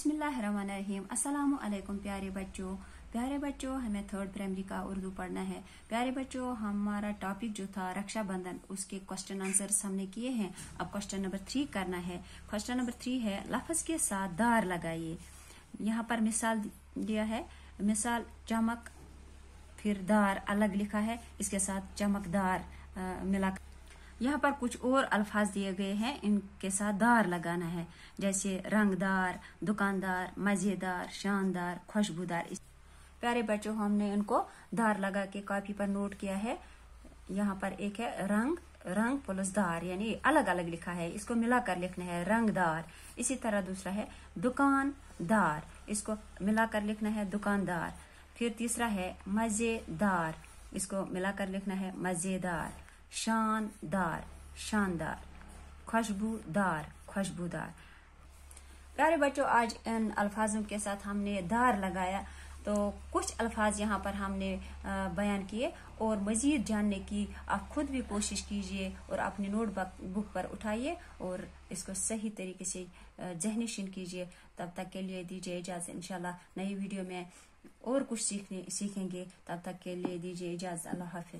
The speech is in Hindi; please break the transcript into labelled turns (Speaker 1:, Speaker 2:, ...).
Speaker 1: बिस्मिल्लाहिर्रहमानिर्रहीम। अस्सलामु अलैकुम प्यारे बच्चों, हमें थर्ड प्राइमरी का उर्दू पढ़ना है। प्यारे बच्चों, हमारा टॉपिक जो था रक्षाबंधन, उसके क्वेश्चन आंसर्स हमने किए हैं। अब क्वेश्चन नंबर 3 करना है। क्वेश्चन नंबर 3 है, लफ्ज के साथ दार लगाइए। यहाँ पर मिसाल दिया है, मिसाल चमक, फिर दार अलग लिखा है, इसके साथ चमकदार मिला। यहाँ पर कुछ और अल्फाज दिए गए हैं, इनके साथ दार लगाना है, जैसे रंगदार, दुकानदार, मजेदार, शानदार, खुशबूदार। प्यारे बच्चों, हमने इनको दार लगा के कॉपी पर नोट किया है। यहाँ पर एक है रंग प्लस दार, यानी अलग अलग लिखा है, इसको मिलाकर लिखना है रंगदार। इसी तरह दूसरा है दुकानदार, इसको मिलाकर लिखना है दुकानदार। फिर तीसरा है मजेदार, इसको मिलाकर लिखना है मजेदार। शानदार, खुशबूदार। प्यारे बच्चों, आज इन अल्फाजों के साथ हमने दार लगाया, तो कुछ अल्फाज यहाँ पर हमने बयान किए। और मजीद जानने की आप खुद भी कोशिश कीजिए और अपनी नोटबुक पर उठाइए और इसको सही तरीके से ज़हनीशीन कीजिए। तब तक के लिए दीजिए इजाज़त। इंशाल्लाह नई वीडियो में और कुछ सीखेंगे। तब तक के लिए दीजिए इजाज़त। अल्लाह हाफिज़।